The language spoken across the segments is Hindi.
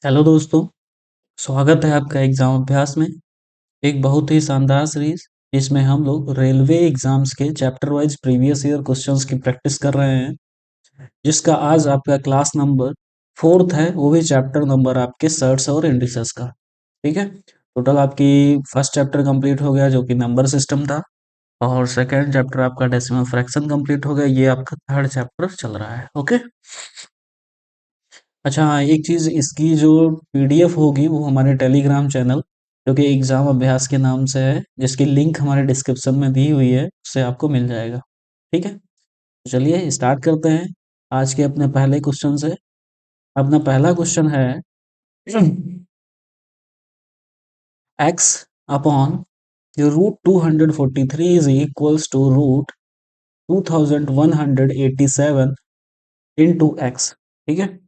हेलो दोस्तों, स्वागत है आपका एग्जाम अभ्यास में। एक बहुत ही शानदार सीरीज जिसमें हम लोग रेलवे एग्जाम्स के chapter wise previous year questions की प्रैक्टिस कर रहे हैं, जिसका आज आपका क्लास नंबर फोर्थ है, वो भी चैप्टर नंबर आपके सर्ट्स और इंडिसेस का। ठीक है, टोटल आपकी फर्स्ट चैप्टर कंप्लीट हो गया जो कि नंबर सिस्टम था, और सेकेंड चैप्टर आपका डेसिमल फ्रैक्शन कंप्लीट हो गया। ये आपका थर्ड चैप्टर चल रहा है। ओके, अच्छा हाँ, एक चीज़, इसकी जो पीडीएफ होगी वो हमारे टेलीग्राम चैनल जो कि एग्जाम अभ्यास के नाम से है, जिसकी लिंक हमारे डिस्क्रिप्शन में दी हुई है, उससे आपको मिल जाएगा। ठीक है, तो चलिए स्टार्ट करते हैं आज के अपने पहले क्वेश्चन से। अपना पहला क्वेश्चन है x upon root 243 is equals to root 2187 into x. ठीक है,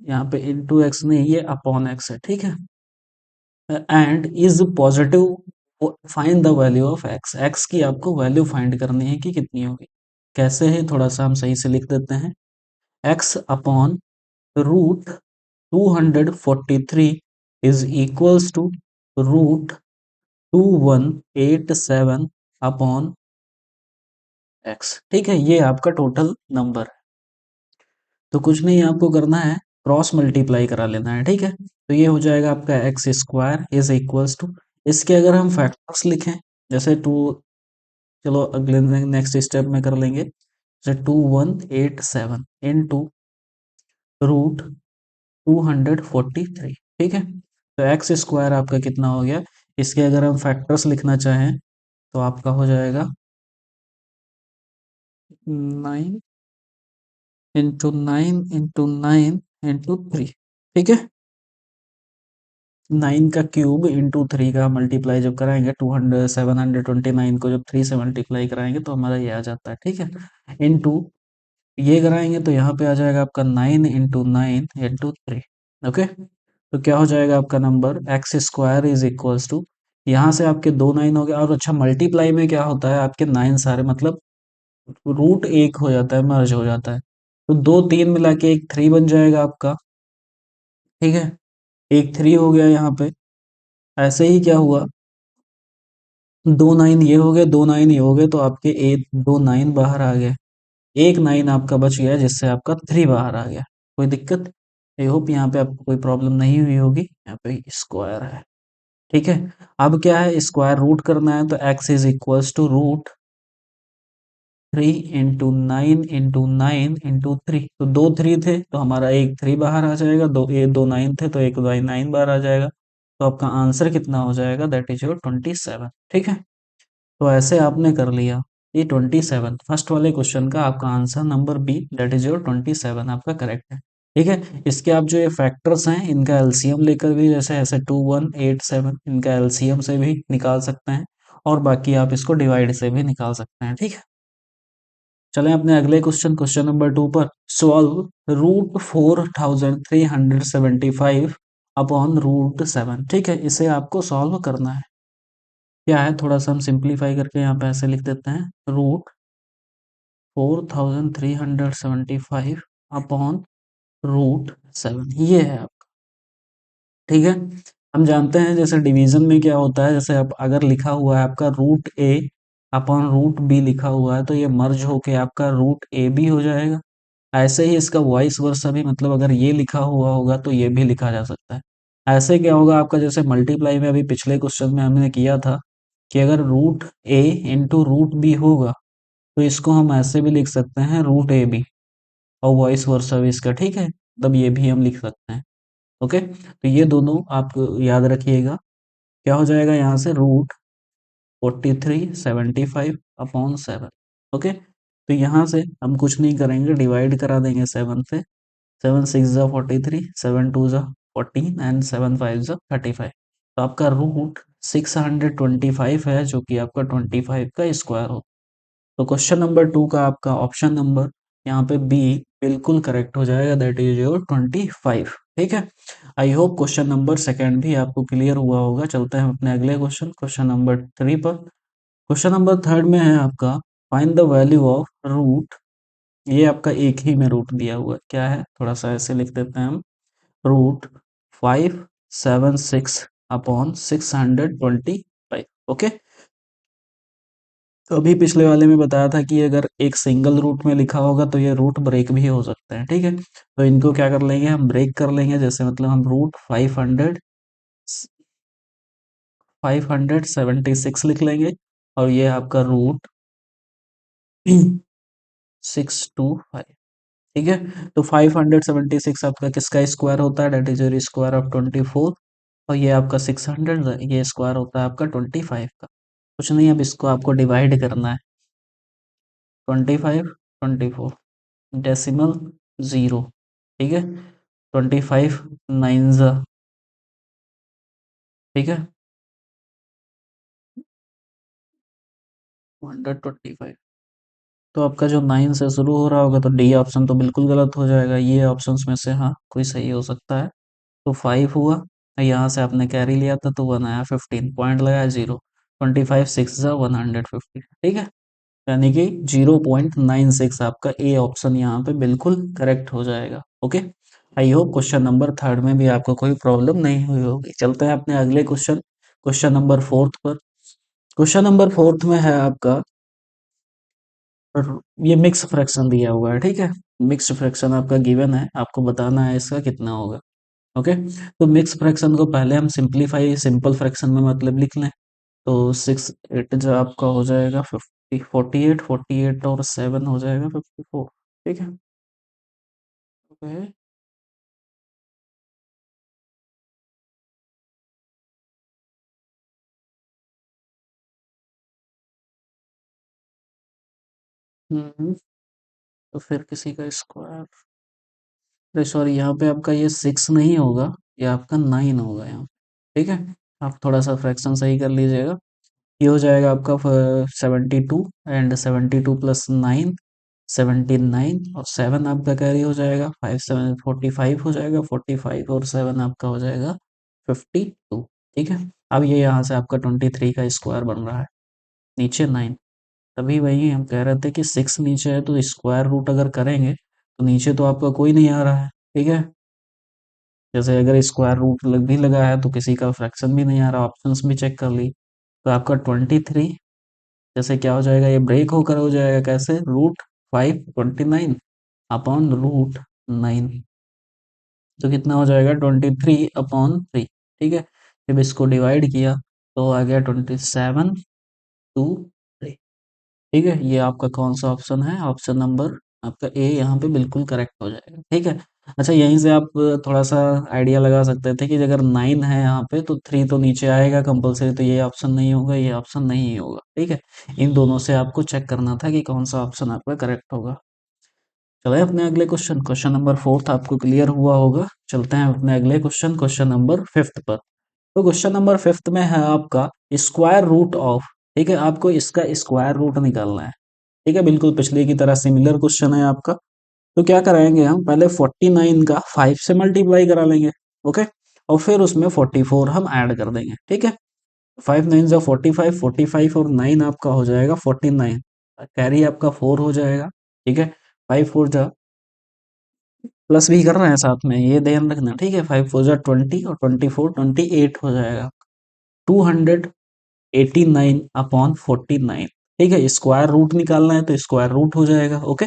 यहाँ पे इंटू एक्स नहीं, ये अपॉन एक्स है। ठीक है, and is positive, find the value of x. X की आपको वैल्यू फाइंड करनी है कि कितनी होगी। कैसे है, थोड़ा सा हम सही से लिख देते हैं। X upon root 243 is equals to root 2187 upon x. ठीक है, ये आपका टोटल नंबर है। तो कुछ नहीं आपको करना है, क्रॉस मल्टीप्लाई करा लेना है। ठीक है, तो ये हो जाएगा आपका x square is equals to, इसके अगर हम फैक्टर्स लिखें, जैसे टू, चलो अगले नेक्स्ट स्टेप में कर लेंगे, जैसे 2187 इन टू रूट 243। ठीक है, तो एक्स स्क्वायर आपका कितना हो गया, इसके अगर हम फैक्टर्स लिखना चाहें तो आपका हो जाएगा 9 इंटू 9 इंटू 3। ठीक है, 9 का क्यूब इंटू 3 का मल्टीप्लाई जब कराएंगे, 729 को जब 3 से मल्टीप्लाई कराएंगे तो हमारा ये आ जाता है। ठीक है, इंटू ये कराएंगे तो यहाँ पे आ जाएगा आपका 9 इंटू 9 इंटू 3। ओके, तो क्या हो जाएगा आपका number, x square is equals to, यहाँ से आपके दो नाइन हो गया। और अच्छा, मल्टीप्लाई में क्या होता है, आपके नाइन सारे मतलब रूट एक हो जाता है, मर्ज हो जाता है, तो दो तीन मिला के एक थ्री बन जाएगा आपका। ठीक है, एक थ्री हो गया यहाँ पे। ऐसे ही क्या हुआ, दो नाइन ये हो गए, दो नाइन ये हो गए, तो आपके एक दो नाइन बाहर आ गए, एक नाइन आपका बच गया, जिससे आपका थ्री बाहर आ गया। कोई दिक्कत, आई होप यहाँ पे आपको कोई प्रॉब्लम नहीं हुई होगी। यहाँ पे स्क्वायर है। ठीक है, अब क्या है, स्क्वायर रूट करना है, तो x is equals to root 3 into 9 into 9 into 3। तो दो थ्री थे तो हमारा एक थ्री बाहर आ जाएगा, दो नाइन थे तो एक नाइन बाहर आ जाएगा। तो आपका आंसर कितना हो जाएगा, दैट इज योर 27। ठीक है, तो ऐसे आपने कर लिया। ये 27 फर्स्ट वाले क्वेश्चन का आपका answer number B, that is your 27 आपका करेक्ट है। ठीक है, इसके आप जो ये फैक्टर्स हैं इनका एलसीएम लेकर भी, जैसे ऐसे 2187 इनका एलसीएम से भी निकाल सकते हैं, और बाकी आप इसको डिवाइड से भी निकाल सकते हैं। ठीक है, चलें अपने अगले क्वेश्चन, क्वेश्चन नंबर 2 पर। Solve root 4375 upon root 7। ठीक है, इसे आपको सॉल्व करना है। क्या है, थोड़ा सा हम सिंप्लीफाई करके यहाँ पे ऐसे लिख देते हैं, रूट 4375 अपॉन रूट 7, ये है आपका। ठीक है, हम जानते हैं जैसे डिवीजन में क्या होता है, जैसे अब अगर लिखा हुआ है आपका रूट ए अपॉन रूट बी लिखा हुआ है, तो ये मर्ज होके आपका रूट ए बी हो जाएगा। ऐसे ही इसका वॉइस वर्सा भी, मतलब अगर ये लिखा हुआ होगा तो ये भी लिखा जा सकता है। ऐसे क्या होगा आपका, जैसे मल्टीप्लाई में अभी पिछले क्वेश्चन में हमने किया था कि अगर रूट ए इंटू रूट बी होगा तो इसको हम ऐसे भी लिख सकते हैं, रूट ए बी, और वॉइस वर्सा भी इसका। ठीक है, तब ये भी हम लिख सकते हैं। ओके, तो ये दोनों आप याद रखिएगा। क्या हो जाएगा यहाँ से, रूट 4375 अपॉन 7। ओके, तो यहाँ से हम कुछ नहीं करेंगे, डिवाइड करा देंगे 7 से। 7 6 जा 43, 7 2 जा 14 एंड 7 5 जा 35। तो आपका रूट 625 है, जो कि आपका 25 का स्क्वायर हो। तो क्वेश्चन नंबर 2 का आपका ऑप्शन नंबर यहाँ पे बी बिल्कुल करेक्ट हो जाएगा, दैट इज योर 25। ठीक है, I hope question number second भी आपको क्लियर हुआ होगा। चलते हैं अपने अगले क्वेश्चन, क्वेश्चन नंबर 3 पर। क्वेश्चन नंबर थर्ड में है आपका, find the value of root, ये आपका एक ही में रूट दिया हुआ है, क्या है, थोड़ा सा ऐसे लिख देते हैं हम, रूट 576 अपॉन 625। ओके। तो अभी पिछले वाले में बताया था कि अगर एक सिंगल रूट में लिखा होगा तो ये रूट ब्रेक भी हो सकते हैं, ठीक है। तो इनको क्या कर लेंगे, हम ब्रेक कर लेंगे। जैसे मतलब हम रूट 576 लिख लेंगे, और ये आपका रूट 625। ठीक है। तो 576 आपका किसका स्क्वायर होता है, that is your square of 24। और ये आपका 600, ये स्क्वायर होता है आपका 25 का। कुछ नहीं, अब इसको आपको डिवाइड करना है। 25, 24, डेसिमल 0। ठीक है। 25 नाइन ज़ा, ठीक है, 125। तो आपका जो 9 से शुरू हो रहा होगा, तो डी ऑप्शन तो बिल्कुल गलत हो जाएगा। ये ऑप्शंस में से हाँ कोई सही हो सकता है। तो 5 हुआ, यहाँ से आपने कैरी लिया था तो 1 आया, 15 पॉइंट लगाया, 0। 25 6 ज़ा 150, ठीक है। यानी कि 0.96 आपका ए ऑप्शन यहाँ पे बिल्कुल करेक्ट हो जाएगा। Okay. I hope question number third में भी आपको कोई प्रॉब्लम नहीं हुई होगी। चलते हैं अपने अगले क्वेश्चन, क्वेश्चन नंबर फोर्थ पर। क्वेश्चन नंबर फोर्थ में है आपका, ये मिक्स फ्रैक्शन दिया हुआ है, ठीक है। मिक्स फ्रैक्शन आपका गिवन है, आपको बताना है इसका कितना होगा। ओके। तो मिक्स फ्रैक्शन को पहले हम सिंपलीफाई, सिंपल फ्रैक्शन में मतलब लिख लें। तो 6 8 जो आपका हो जाएगा 50, 48, 48 और 7 हो जाएगा 54। ठीक है। ओके। तो फिर किसी का स्क्वायर, अरे सॉरी, यहाँ पे आपका ये 6 नहीं होगा, ये आपका 9 होगा यहाँ। ठीक है। आप थोड़ा सा फ्रैक्शन सही कर लीजिएगा। ये हो जाएगा आपका 72, एंड 72 प्लस 9, 79, और 7 आपका कैरी हो जाएगा, 5 7 45 हो जाएगा, 45 और 7 आपका हो जाएगा 52। ठीक है। अब ये यहाँ से आपका 23 का स्क्वायर बन रहा है, नीचे 9। तभी वही हम कह रहे थे कि 6 नीचे है, तो स्क्वायर रूट अगर करेंगे तो नीचे तो आपका कोई नहीं आ रहा है। ठीक है। जैसे अगर स्क्वायर रूट भी लगा है तो किसी का फ्रैक्शन भी नहीं आ रहा, ऑप्शंस भी चेक कर ली। तो आपका 23 जैसे क्या हो जाएगा, ये ब्रेक होकर हो जाएगा कैसे, रूट 529 अपॉन रूट 9। तो कितना हो जाएगा, 23/3। ठीक है। जब इसको डिवाइड किया तो आ गया 27/3। ठीक है। ये आपका कौन सा ऑप्शन है, ऑप्शन नंबर आपका ए यहाँ पे बिल्कुल करेक्ट हो जाएगा। ठीक है। अच्छा, यहीं से आप थोड़ा सा आइडिया लगा सकते थे कि अगर 9 है यहाँ पे तो 3 तो नीचे आएगा कंपलसरी, तो ये ऑप्शन नहीं होगा, ये ऑप्शन नहीं होगा। ठीक है। इन दोनों से आपको चेक करना था कि कौन सा ऑप्शन आपका करेक्ट होगा। चले अपने अगले क्वेश्चन, क्वेश्चन नंबर फोर्थ आपको क्लियर हुआ होगा। चलते हैं अपने अगले क्वेश्चन, क्वेश्चन नंबर फिफ्थ पर। तो क्वेश्चन नंबर फिफ्थ में है आपका स्क्वायर रूट ऑफ। ठीक है, आपको इसका स्क्वायर रूट निकालना है। ठीक है, बिल्कुल पिछले की तरह सिमिलर क्वेश्चन है आपका। तो क्या कराएंगे, हम पहले 49 का 5 से मल्टीप्लाई करा लेंगे। ओके। और फिर उसमें 44 हम ऐड कर देंगे। ठीक है। 5 9 जा 45, 45 और 9 आपका हो जाएगा 49। कैरी आपका 4 हो जाएगा। ठीक है। 5 4 जा, प्लस भी कर रहे हैं साथ में, ये ध्यान रखना। ठीक है। 5 4 जा 20, और 24 28 हो जाएगा, 289/49। ठीक है। स्क्वायर रूट निकालना है तो स्क्वायर रूट हो जाएगा। ओके।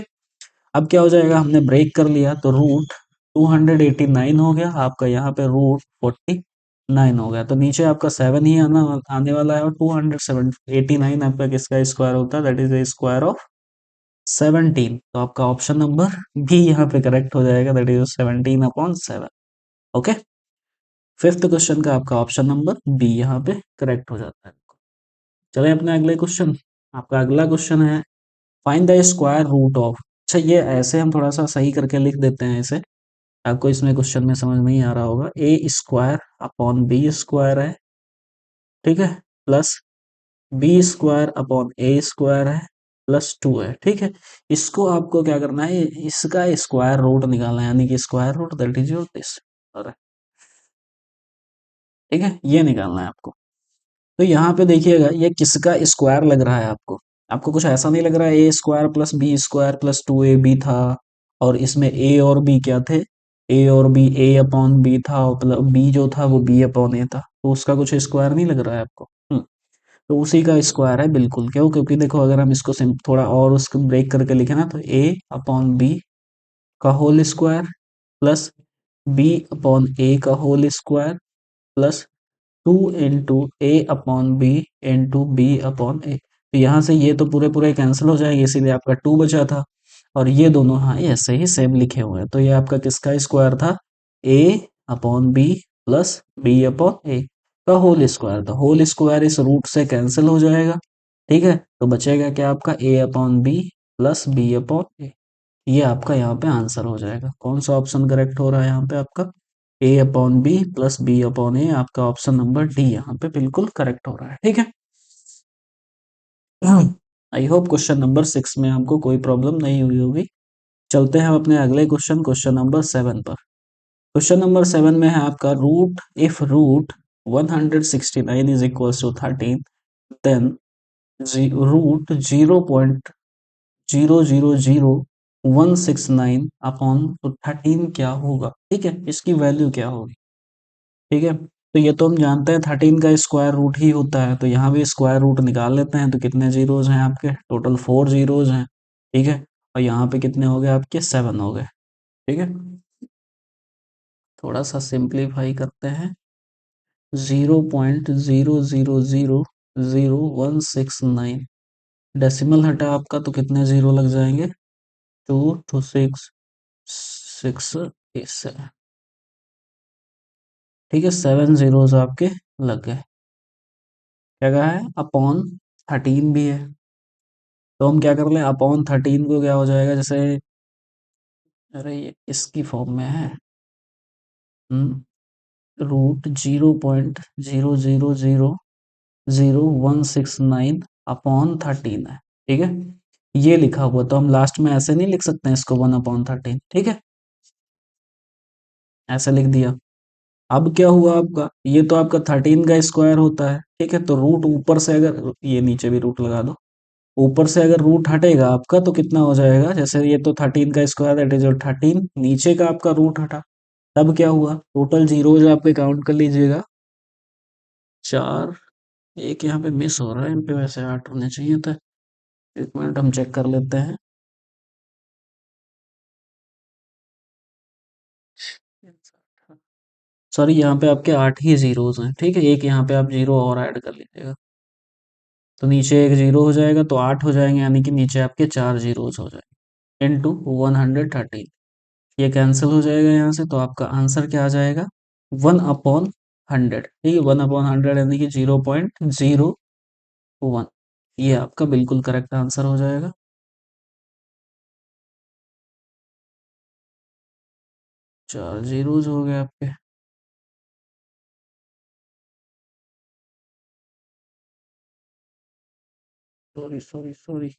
अब क्या हो जाएगा, हमने ब्रेक कर लिया तो रूट 289 हो गया आपका, यहाँ पे रूट 49 हो गया। तो नीचे आपका 7 ही आने वाला है, और 289 आपका किसका स्क्वायर होता है, that is the square of 17। तो आपका ऑप्शन नंबर बी यहाँ पे करेक्ट हो जाएगा, that is 17/7। Okay. Fifth question का आपका ऑप्शन नंबर बी यहाँ पे करेक्ट हो जाता है। चले अपने अगले क्वेश्चन। आपका अगला क्वेश्चन है, find the square root of. अच्छा, ये ऐसे हम थोड़ा सा सही करके लिख देते हैं इसे, आपको इसमें क्वेश्चन में समझ नहीं आ रहा होगा। ए स्क्वायर अपॉन बी स्क्वायर है, ठीक है, प्लस बी स्क्वायर अपॉन ए स्क्वायर है, +2 है। ठीक है। इसको आपको क्या करना है, इसका स्क्वायर रूट निकालना है, यानी कि square root that is your this. ठीक है, ये निकालना है आपको। तो यहाँ पे देखिएगा, ये किसका स्क्वायर लग रहा है आपको। आपको कुछ ऐसा नहीं लग रहा है a square plus b square plus 2ab था, और इसमें ए और बी क्या थे, ए और बी, ए अपॉन बी था, मतलब बी जो था वो बी अपॉन ए था, तो उसका कुछ स्क्वायर नहीं लग रहा है आपको? तो उसी का स्क्वायर है बिल्कुल। क्यों? क्योंकि देखो अगर हम इसको थोड़ा और उसको ब्रेक करके लिखे ना, तो ए अपॉन बी का whole square plus b upon a का whole square plus 2 into a upon b into b upon a. तो यहाँ से ये तो पूरे पूरे कैंसिल हो जाएंगे, इसीलिए आपका 2 बचा था। और ये दोनों हाँ ऐसे ही सेम लिखे हुए हैं, तो ये आपका किसका स्क्वायर था? A upon b plus b upon a का होल स्क्वायर था। होल स्क्वायर इस रूट से कैंसिल हो जाएगा, ठीक है? तो बचेगा क्या आपका? A upon b plus b upon a. ये आपका यहाँ पे आंसर हो जाएगा। कौन सा ऑप्शन करेक्ट हो रहा है यहाँ पे आपका? A upon b plus b upon a, आपका ऑप्शन नंबर डी यहाँ पे बिल्कुल करेक्ट हो रहा है, ठीक है? आई होप क्वेश्चन नंबर 6 में हमको कोई प्रॉब्लम नहीं हुई होगी। चलते हैं हम अपने अगले क्वेश्चन, क्वेश्चन नंबर 7 पर। क्वेश्चन नंबर 7 में है आपका root, if root 169 is equals to 13, then root 0.0000169 upon तो 13 क्या होगा? ठीक है, इसकी वैल्यू क्या होगी? ठीक है, तो ये तो हम जानते हैं 13 का स्क्वायर रूट ही होता है, तो यहाँ भी स्क्वायर रूट निकाल लेते हैं। तो कितने जीरोज हैं आपके? टोटल 4 जीरोज हैं, ठीक है? और यहाँ पे कितने हो गए आपके? 7 हो गए, ठीक है? थोड़ा सा सिंप्लीफाई करते हैं। 0.0000169 डेसिमल हटा आपका, तो कितने जीरो लग जाएंगे? 2 to 6, 6 is 7, ठीक है? 7 जीरोज आपके लग गए। क्या कहा है? अपॉन 13 भी है, तो हम क्या कर लें? अपॉन 13 को क्या हो जाएगा? जैसे अरे ये इसकी फॉर्म में है, रूट 0.0000169 अपॉन 13 है, ठीक है? ये लिखा हुआ, तो हम लास्ट में ऐसे नहीं लिख सकते हैं इसको 1 अपॉन 13, ठीक है? ऐसे लिख दिया। अब क्या हुआ आपका? ये तो आपका 13 का स्क्वायर होता है, ठीक है? तो रूट ऊपर से अगर ये नीचे भी रूट लगा दो, ऊपर से अगर रूट हटेगा आपका तो कितना हो जाएगा? जैसे ये तो 13 का स्क्वायर, दैट इज 13, नीचे का आपका रूट हटा, तब क्या हुआ? टोटल जीरोज आपके काउंट कर लीजिएगा। 4, एक यहाँ पे मिस हो रहा है, इन पे वैसे 8 होने चाहिए था। एक मिनट हम चेक कर लेते हैं। सॉरी, यहाँ पे आपके 8 ही जीरोज हैं, ठीक है? एक यहाँ पे आप जीरो और ऐड कर लीजिएगा, तो नीचे एक जीरो हो जाएगा, तो 8 हो जाएंगे, यानी कि नीचे आपके 4 जीरोज हो जाएंगे इनटू 113। ये कैंसिल हो जाएगा यहाँ से, तो आपका आंसर क्या आ जाएगा? 1 अपॉन 100, ठीक है? 1 अपॉन 100 यानी कि 0.01। ये आपका बिल्कुल करेक्ट आंसर हो जाएगा। 4 जीरोज हो गए आपके। सॉरी सॉरी सॉरी,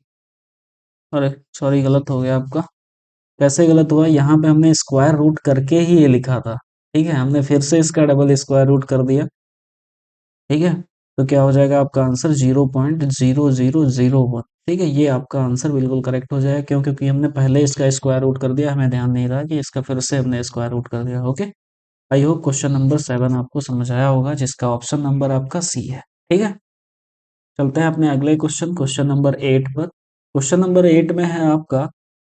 अरे सॉरी, गलत हो गया आपका। कैसे गलत हुआ? यहाँ पे हमने स्क्वायर रूट करके ही ये लिखा था, ठीक है? हमने फिर से इसका डबल स्क्वायर रूट कर दिया, ठीक है? तो क्या हो जाएगा आपका आंसर? 0.0001, ठीक है? ये आपका आंसर बिल्कुल करेक्ट हो जाएगा। क्यों? क्योंकि हमने पहले इसका स्क्वायर रूट कर दिया, हमें ध्यान नहीं रहा कि इसका फिर से हमने स्क्वायर रूट कर दिया। Okay, I hope question number 7 आपको समझ आया होगा, जिसका ऑप्शन नंबर आपका सी है, ठीक है? चलते हैं अपने अगले क्वेश्चन, क्वेश्चन नंबर 8 पर। क्वेश्चन नंबर 8 में है आपका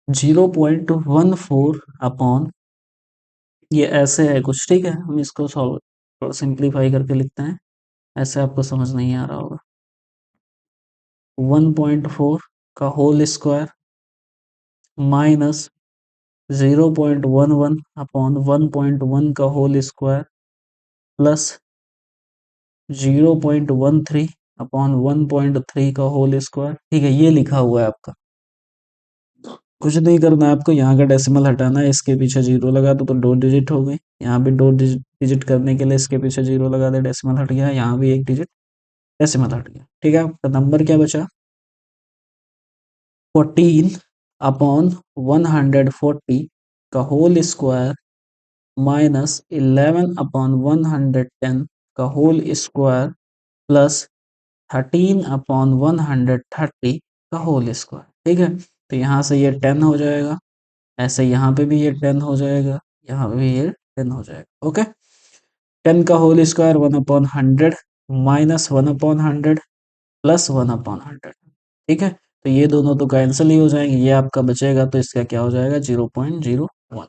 0.14 अपॉन, ये ऐसे है कुछ, ठीक है? हम इसको सॉल्व सिंप्लीफाई करके लिखते हैं, ऐसे आपको समझ नहीं आ रहा होगा। 1.4 का होल स्क्वायर माइनस 0.11 अपॉन 1.1 का होल स्क्वायर प्लस 0.13 अपॉन 1.3 का होल स्क्वायर, ठीक है? ये लिखा हुआ है आपका। कुछ नहीं करना है आपको, यहाँ का डेसिमल हटाना है, इसके पीछे जीरो लगा दो तो 2 डिजिट हो गई। यहाँ भी 2 डिजिट करने के लिए इसके पीछे जीरो लगा दे, डेसिमल हट गया। यहाँ भी 1 डिजिट, डेसिमल हट गया, ठीक है? आपका नंबर क्या बचा? 14 अपॉन 140 का होल स्क्वायर माइनस 11 अपॉन 110 का होल स्क्वायर प्लस 13 अपॉन 130 का होल स्क्वायर, ठीक है? तो यहाँ से ये 10 हो जाएगा, ऐसे यहाँ पे भी ये 10 हो जाएगा, यहाँ पे ये 10 हो जाएगा। ओके, 10 का होल स्क्वायर 1/100 माइनस 1/100 प्लस 1/100। ठीक है, तो ये दोनों तो कैंसिल ही हो जाएंगे, ये आपका बचेगा, तो इसका क्या हो जाएगा 0.01।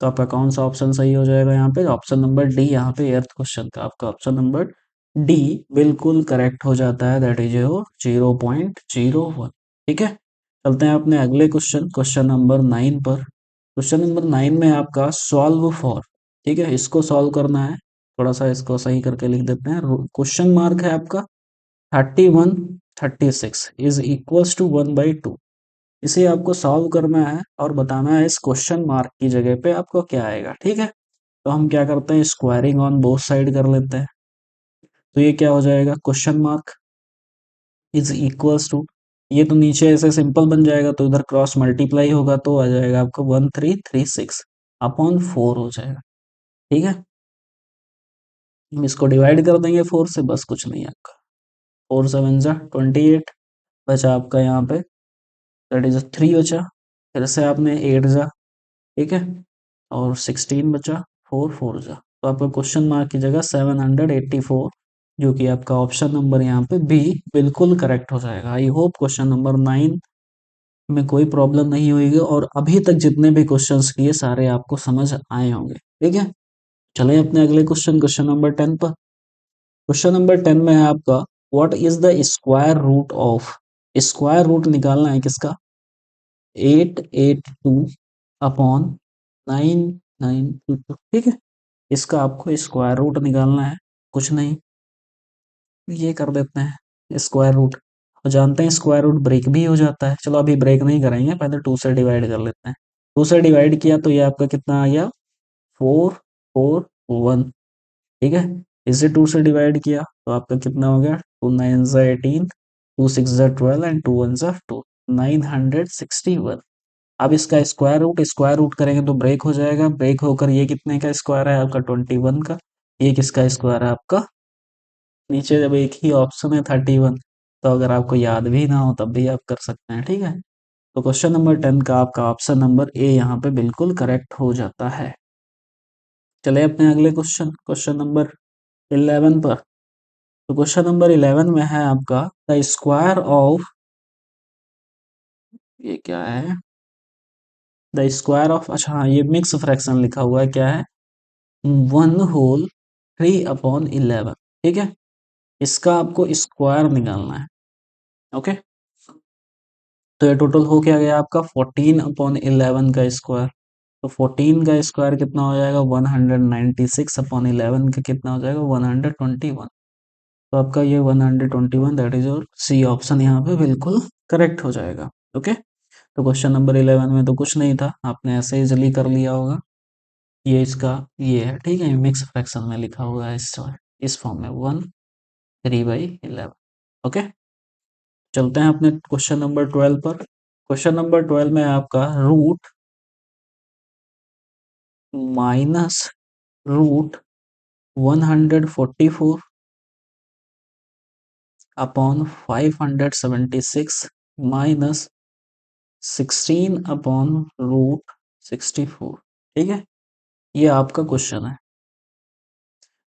तो आपका कौन सा ऑप्शन सही हो जाएगा यहाँ पे? ऑप्शन नंबर डी, यहाँ पे एर्थ क्वेश्चन का आपका ऑप्शन नंबर डी बिल्कुल करेक्ट हो जाता है, दैट इज यो 0.01। ठीक है, चलते हैं अपने अगले क्वेश्चन, क्वेश्चन नंबर 9 पर। क्वेश्चन नंबर 9 में आपका सॉल्व फॉर, ठीक है, इसको सॉल्व करना है। थोड़ा सा इसको सही करके लिख देते हैं। क्वेश्चन मार्क है आपका 31 36 इज इक्वल्स टू 1/2। इसे आपको सॉल्व करना है और बताना है इस क्वेश्चन मार्क की जगह पे आपको क्या आएगा। ठीक है, तो हम क्या करते हैं, स्क्वायरिंग ऑन बोथ साइड कर लेते हैं। तो ये क्या हो जाएगा, question mark is equals to, ये तो नीचे ऐसे सिंपल बन जाएगा, तो इधर क्रॉस मल्टीप्लाई होगा तो आ जाएगा आपको 1336 अपॉन 4 हो जाएगा। ठीक है, हम इसको डिवाइड कर देंगे 4 से, बस कुछ नहीं है आपका। 4 7 जा 28 बचा आपका यहाँ पे, दैट इज 3 बचा। फिर से आपने 8 जा, ठीक है, और 16 बचा, 4 4 जा, तो आपका क्वेश्चन मार्क की जगह 784, जो कि आपका ऑप्शन नंबर यहाँ पे बी बिल्कुल करेक्ट हो जाएगा। आई होप क्वेश्चन नंबर 9 में कोई प्रॉब्लम नहीं होगी, और अभी तक जितने भी क्वेश्चंस किए सारे आपको समझ आए होंगे। ठीक है, चले अपने अगले क्वेश्चन, क्वेश्चन नंबर 10 पर। क्वेश्चन नंबर 10 में है आपका what is the square root of, square root निकालना है किसका, 882 अपॉन 992। ठीक है, इसका आपको स्क्वायर रूट निकालना है, कुछ नहीं, ये कर देते हैं स्क्वायर रूट। और जानते हैं स्क्वायर रूट ब्रेक भी हो जाता है। चलो अभी ब्रेक नहीं करेंगे, पहले 2 से डिवाइड कर लेते हैं। 2 से डिवाइड किया तो ये आपका कितना आ गया, 441। ठीक है, इसे 2 से डिवाइड किया तो आपका कितना हो गया, 2 9 जा 18, 2 6 जा 12 एंड 2 1 जा 2, 961। अब इसका स्क्वायर रूट करेंगे तो ब्रेक हो जाएगा, ब्रेक होकर ये कितने का स्क्वायर है आपका 21 का। ये किसका स्क्वायर है आपका, नीचे जब एक ही ऑप्शन है 31, तो अगर आपको याद भी ना हो तब भी आप कर सकते हैं। ठीक है, तो क्वेश्चन नंबर 10 का आपका ऑप्शन नंबर ए यहाँ पे बिल्कुल करेक्ट हो जाता है। चले अपने अगले क्वेश्चन, क्वेश्चन नंबर 11 पर। तो क्वेश्चन नंबर 11 में है आपका द स्क्वायर ऑफ, ये क्या है, द स्क्वायर ऑफ, अच्छा हाँ, ये मिक्स फ्रैक्शन लिखा हुआ है, क्या है, 1/3/11। ठीक है, इसका आपको स्क्वायर निकालना है। ओके, तो ये टोटल हो क्या गया आपका 14/11 का स्क्वायर। तो 14 का स्क्वायर कितना हो जाएगा, 196/11 का कितना हो जाएगा, 121। तो आपका ये 121, that is your C option यहाँ पे बिल्कुल करेक्ट हो जाएगा। ओके, तो क्वेश्चन नंबर 11 में तो कुछ नहीं था, आपने ऐसे इजिली कर लिया होगा। ये इसका ये है, ठीक है, मिक्स फ्रैक्शन में लिखा हुआ है इस फॉर्म में 1/3/11। ओके, चलते हैं अपने क्वेश्चन नंबर 12 पर। क्वेश्चन नंबर 12 में आपका root minus root 144 upon 576 minus 16 upon root 64। ठीक है, ये आपका क्वेश्चन है।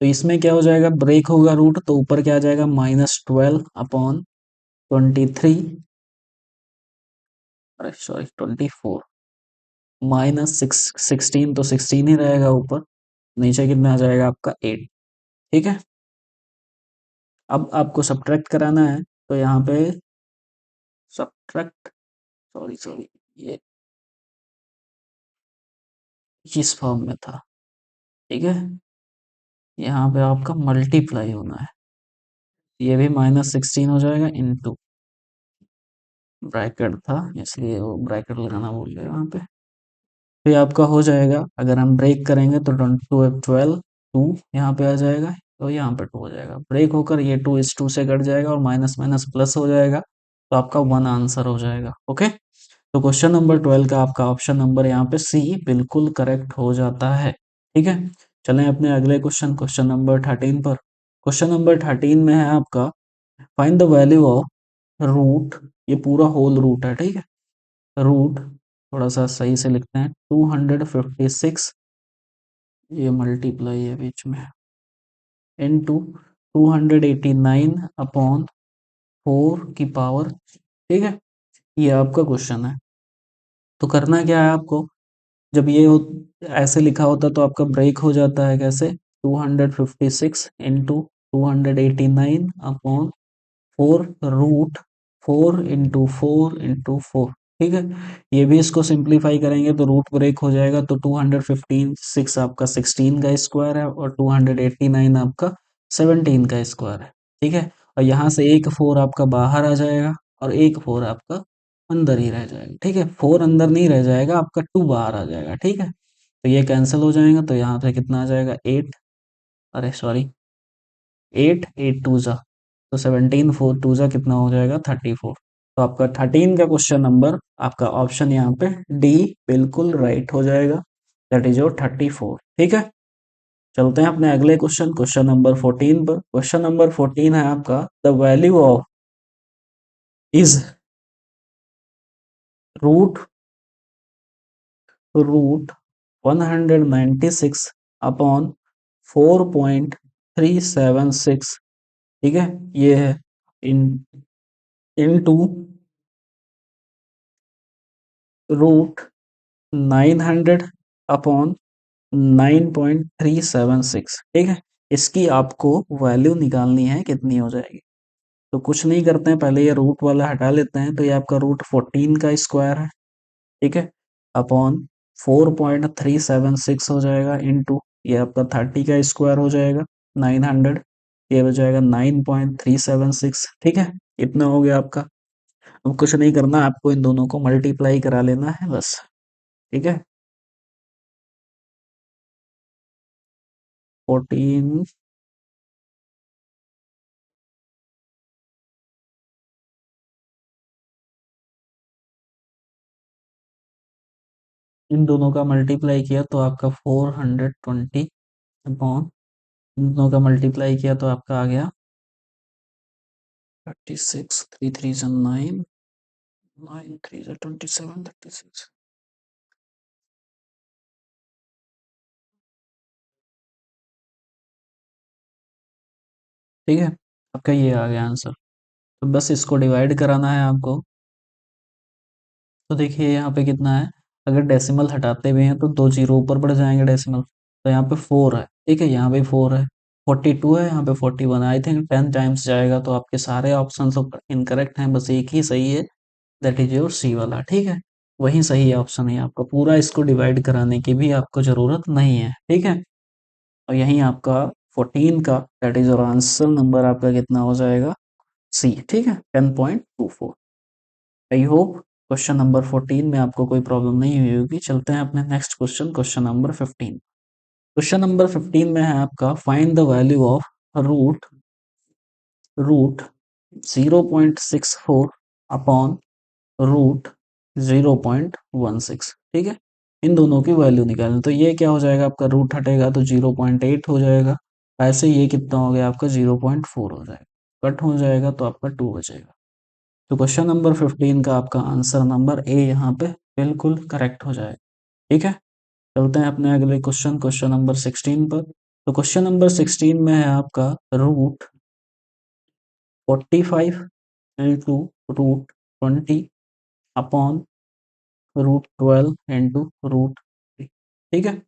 तो इसमें क्या हो जाएगा, ब्रेक होगा रूट, तो ऊपर क्या आ जाएगा, -12/23, अरे सॉरी 24, माइनस 16, तो 16 ही रहेगा ऊपर, नीचे कितना आ जाएगा आपका 8। ठीक है, अब आपको सब्ट्रैक्ट कराना है, तो यहाँ पे सब्ट्रैक्ट, सॉरी सॉरी, ये इस फॉर्म में था। ठीक है, यहाँ पे आपका मल्टीप्लाई होना है, ये भी -16 हो जाएगा इनटू, ब्रैकेट था इसलिए वो ब्रैकेट लगाना भूल गया यहाँ पे। तो ये आपका हो जाएगा, अगर हम ब्रेक करेंगे तो 2 2 यहाँ पे आ जाएगा, तो यहाँ पे 2 हो जाएगा, ब्रेक होकर ये 2 इस 2 से कट जाएगा और माइनस माइनस प्लस हो जाएगा, तो आपका 1 आंसर हो जाएगा। ओके, तो क्वेश्चन नंबर 12 का आपका ऑप्शन नंबर यहाँ पे सी बिल्कुल करेक्ट हो जाता है। ठीक है, चलें अपने अगले क्वेश्चन, क्वेश्चन नंबर 13 पर। क्वेश्चन नंबर 13 में है आपका find the value of root, ये पूरा होल रूट है। ठीक है, रूट थोड़ा सा सही से लिखते हैं, 256 ये मल्टीप्लाई है बीच में, इनटू 289 अपॉन 4 की पावर, ठीक है। ये आपका क्वेश्चन है। तो करना क्या है आपको, जब ये ऐसे लिखा होता तो आपका ब्रेक हो जाता है कैसे, 256 इंटू 289 अपॉन 4 रूट 4 इंटू 4 ठीक है। ये भी इसको सिंप्लीफाई करेंगे तो रूट ब्रेक हो जाएगा, तो 256 आपका 16 का स्क्वायर है और 289 आपका 17 का स्क्वायर है, ठीक है। और यहाँ से एक 4 आपका बाहर आ जाएगा और एक 4 आपका अंदर ही रह जाएगा, ठीक है। 4 अंदर नहीं रह जाएगा, आपका 2 बाहर आ जाएगा, ठीक है। तो ये कैंसिल हो जाएगा, तो यहाँ पे कितना आ जाएगा 8, अरे सॉरी 8 8 टू जा, तो 17 4 टू जा कितना हो जाएगा 34। तो आपका 13 का क्वेश्चन नंबर, आपका ऑप्शन यहाँ पे डी बिल्कुल राइट हो जाएगा, दैट इज योर 34, ठीक है। चलते हैं अपने अगले क्वेश्चन, क्वेश्चन नंबर 14 पर। क्वेश्चन नंबर 14 है आपका, the value of is root root 196 upon 4.376, ठीक है। ये है इन इनटू रूट 900 अपॉन 9.376, ठीक है। इसकी आपको वैल्यू निकालनी है, कितनी हो जाएगी। तो कुछ नहीं करते हैं, पहले ये रूट वाला हटा लेते हैं, तो ये आपका रूट 14 का स्क्वायर है, ठीक है, अपॉन 4.376 हो जाएगा, इनटू ये आपका 30 का स्क्वायर हो जाएगा 900, ये हो जाएगा 9.376, ठीक है। इतना हो गया आपका। अब कुछ नहीं करना, आपको इन दोनों को मल्टीप्लाई करा लेना है बस, ठीक है। 14, इन दोनों का मल्टीप्लाई किया तो आपका 420 अपॉन, इन दोनों का मल्टीप्लाई किया तो आपका आ गया 36, 3 3 9, 9 3 27, 36, ठीक है। आपका ये आ गया आंसर। तो बस इसको डिवाइड कराना है आपको। तो देखिए यहाँ पे कितना है, अगर डेसिमल हटाते हुए हैं तो 2 जीरो ऊपर बढ़ जाएंगे डेसिमल, तो यहाँ पे 4 है, ठीक है, यहाँ पे 4 है, 42 है, यहाँ पे 41, आई थिंक 10 टाइम्स जाएगा, तो आपके सारे ऑप्शन इनकरेक्ट हैं, बस एक ही सही है, दैट इज योर सी वाला, ठीक है। वही सही ऑप्शन है आपका, पूरा इसको डिवाइड कराने की भी आपको जरूरत नहीं है, ठीक है। और यही आपका 14 का that is your answer number आपका कितना हो जाएगा, सी, ठीक है, 10.24। आई होप क्वेश्चन नंबर 14 में आपको कोई प्रॉब्लम नहीं हुई होगी। चलते हैं अपने next question, question number 15। Question number 15 में है आपका, find the value of root root 0.64 upon root 0.16, ठीक है। इन दोनों की वैल्यू निकालें, तो ये क्या हो जाएगा आपका, रूट हटेगा तो 0.8 हो जाएगा, ऐसे ये कितना हो गया आपका 0.4 हो जाएगा, कट हो जाएगा तो आपका 2 बचेगा। तो क्वेश्चन नंबर 15 का आपका आंसर नंबर ए यहाँ पे बिल्कुल करेक्ट हो जाएगा, ठीक है। चलते हैं अपने अगले क्वेश्चन, क्वेश्चन नंबर 16 पर। तो क्वेश्चन नंबर 16 में है आपका, root 45 into root 20 upon root 12 into root 3, ठीक है।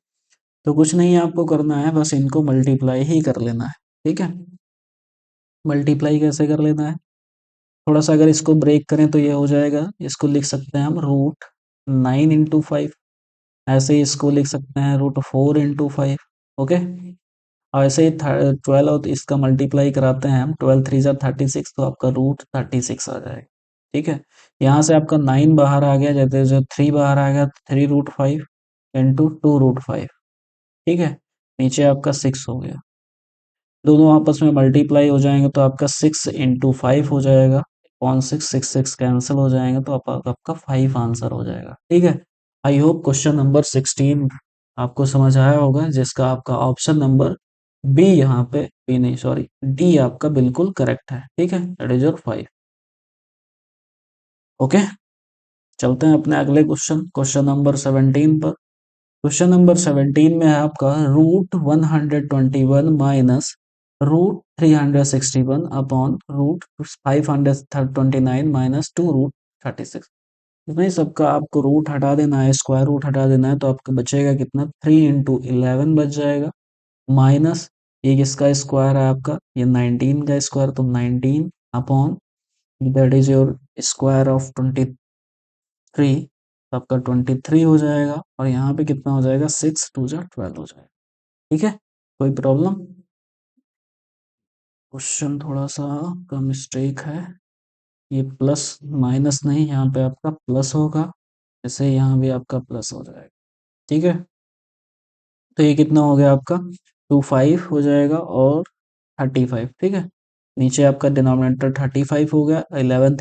तो कुछ नहीं आपको करना है, बस इनको मल्टीप्लाई ही कर लेना है, ठीक है। मल्टीप्लाई कैसे कर लेना है, थोड़ा सा अगर इसको ब्रेक करें तो ये हो जाएगा, इसको लिख सकते हैं हम रूट 9 इंटू 5, ऐसे ही इसको लिख सकते हैं रूट 4 इंटू 5, ओके। और ऐसे ही 12 और इसका मल्टीप्लाई कराते हैं हम, 12 3 जा 36, तो आपका रूट 36 आ जाएगा, ठीक है। यहाँ से आपका 9 बाहर आ गया, जैसे जो 3 बाहर आ गया, 3 रूट 5 इंटू 2 रूट 5, ठीक है। नीचे आपका 6 हो गया, दोनों आपस में मल्टीप्लाई हो जाएंगे तो आपका 6 इंटू 5 हो जाएगा, कौन 6 6 6 कैंसिल हो जाएंगे, तो आपका 5 आंसर हो जाएगा, ठीक है। आई होप क्वेश्चन नंबर 16 आपको समझ आया होगा, जिसका आपका ऑप्शन नंबर बी यहाँ पे, बी नहीं सॉरी डी आपका बिल्कुल करेक्ट है, ठीक है, दैट इज योर 5, ओके। चलते हैं अपने अगले क्वेश्चन, क्वेश्चन नंबर 17 पर। क्वेश्चन नंबर 17 में है आपका √121 माइनस √361 अपॉन √529 माइनस 2√36। इसमें सबका आपको रूट हटा देना है, स्क्वायर रूट हटा देना है, तो आपका बचेगा कितना, 3 × 11 बच जाएगा, माइनस ये किसका स्क्वायर है आपका, ये 19 का स्क्वायर, तो 19 upon that is your square of 23, तो आपका 23 हो जाएगा, और यहाँ पे कितना हो जाएगा, 6 × 2 = 12 हो जाएगा। ठीक है, कोई प्रॉब्लम? क्वेश्चन थोड़ा सा का मिस्टेक है, ये प्लस माइनस नहीं, यहाँ पे आपका प्लस होगा, जैसे यहाँ भी आपका प्लस हो जाएगा। ठीक है, तो ये कितना हो गया आपका, 25 हो जाएगा और 35। ठीक है, नीचे आपका डिनोमिनेटर 35 हो गया, 11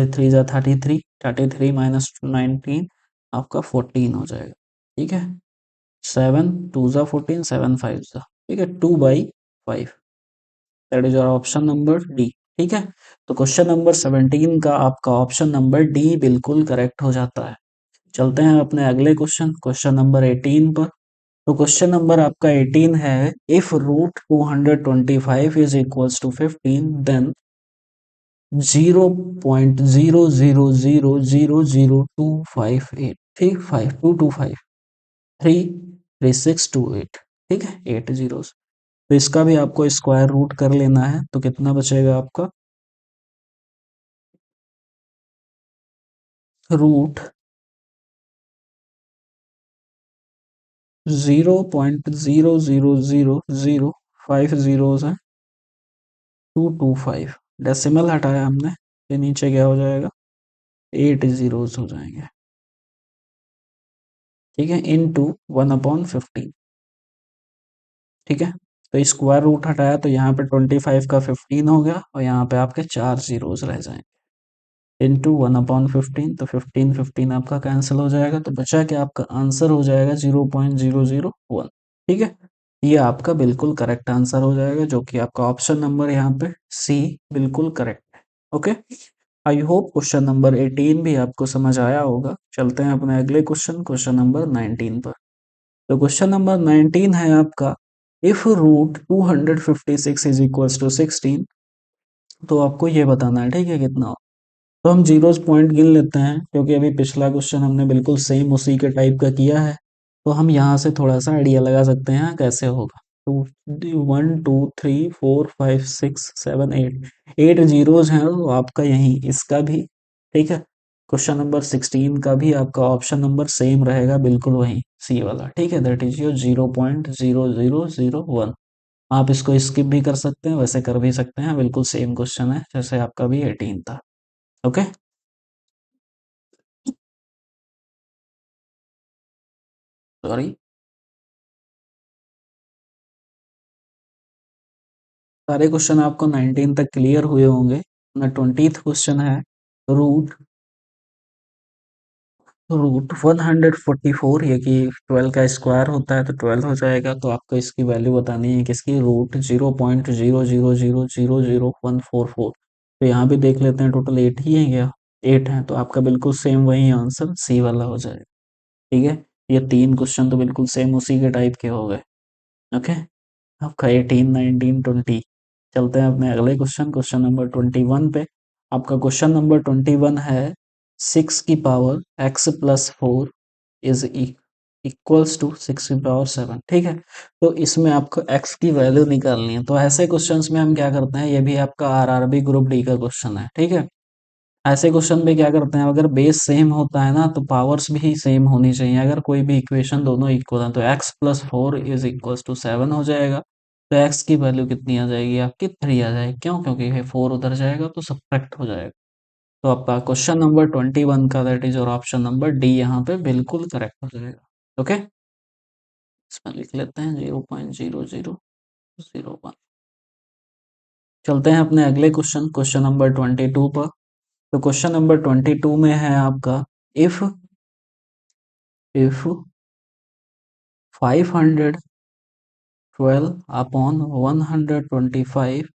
3 जा 33, 33 माइनस 19 आपका 14 हो जाएगा। ठीक है, 7 2 जा 14, 7 5 जा, ठीक है, 2/5, that is your option number D. ठीक है, तो क्वेश्चन नंबर 17 का आपका ऑप्शन नंबर डी बिल्कुल करेक्ट हो जाता है। चलते हैं अपने अगले क्वेश्चन, क्वेश्चन नंबर 18 पर। तो क्वेश्चन नंबर आपका 18 है, if √225 is equals to 15, then 0.000000258, ठीक, 5225 33628, ठीक है, 8 जीरोस। तो इसका भी आपको स्क्वायर रूट कर लेना है, तो कितना बचेगा आपका, रूट 0.00005 जीरोस है, 225, डेसिमल हटाया हमने, ये नीचे क्या हो जाएगा, 8 जीरोस हो जाएंगे। ठीक है, इनटू 1/15। ठीक है, तो स्क्वायर रूट हटाया, तो यहाँ पे 25 का 15 हो गया, और यहाँ पे आपके 4 जीरोस रह जाएंगे, इनटू 1/15, तो 15 15 आपका कैंसिल हो जाएगा, तो बचा कि आपका आंसर हो जाएगा 0.001। ठीक है, ये आपका बिल्कुल करेक्ट आंसर हो जाएगा, जो कि आपका ऑप्शन नंबर यहाँ पे सी बिल्कुल करेक्ट है। Okay, I hope question number 18 भी आपको समझ आया होगा। चलते हैं अपने अगले क्वेश्चन, क्वेश्चन नंबर 19 पर। तो क्वेश्चन नंबर 19 है आपका, इफ √256 इज इक्वल्स टू 16, तो आपको ये बताना है, ठीक है, कितना हो। तो हम जीरोस पॉइंट गिन लेते हैं, क्योंकि अभी पिछला क्वेश्चन हमने बिल्कुल सेम उसी के टाइप का किया है, तो हम यहाँ से थोड़ा सा आइडिया लगा सकते हैं कैसे होगा। तो 1 2 3 4 5 6 7 8, 8 जीरोस हैं, तो आपका यही इसका भी, ठीक है, क्वेश्चन नंबर 16 का भी आपका ऑप्शन नंबर सेम रहेगा, बिल्कुल वही सी वाला। ठीक है, दैट इज योर 0.0001। आप इसको स्किप भी कर सकते हैं, वैसे कर भी सकते हैं, बिल्कुल सेम क्वेश्चन है जैसे आपका भी 18 था। ओके, सॉरी, सारे क्वेश्चन आपको 19 तक क्लियर हुए होंगे। ना 20th क्वेश्चन है, रूट रूट 144, ये कि 12 का स्क्वायर होता है, तो 12 हो जाएगा, तो आपको इसकी वैल्यू बतानी है, किसकी, रूट 0.000000144। तो यहाँ भी देख लेते हैं, टोटल 8 ही है क्या, 8 है, तो आपका बिल्कुल सेम वही आंसर सी वाला हो जाएगा। ठीक है, ये तीन क्वेश्चन तो बिल्कुल सेम उसी के टाइप के हो गए। ओके, आपका 18 19 20। चलते हैं अपने अगले क्वेश्चन, क्वेश्चन नंबर 21 पे। आपका क्वेश्चन नंबर 21 है, 6 की power x + 4 is equals to 6 की पावर 7। ठीक है, तो इसमें आपको x की वैल्यू निकालनी है। तो ऐसे क्वेश्चंस में हम क्या करते हैं, ये भी आपका आरआरबी ग्रुप डी का क्वेश्चन है। ठीक है, ऐसे क्वेश्चन में क्या करते हैं, अगर बेस सेम होता है ना, तो पावर्स भी सेम होनी चाहिए। अगर कोई भी इक्वेशन दोनों इक्वल है, तो x + 4 इज इक्वल्स टू 7 हो जाएगा। तो x की वैल्यू कितनी आ जाएगी आपकी, 3 आ जाएगी। क्यों, क्योंकि ये 4 उधर जाएगा तो सब्ट्रैक्ट हो जाएगा। तो आपका क्वेश्चन नंबर 21 का दैट इज और ऑप्शन नंबर डी यहाँ पे बिल्कुल करेक्ट हो जाएगा। ओके, इसमें लिख लेते हैं 0.0001। चलते हैं अपने अगले क्वेश्चन, क्वेश्चन नंबर 22 पर। तो क्वेश्चन नंबर 22 में है आपका, इफ if 512/125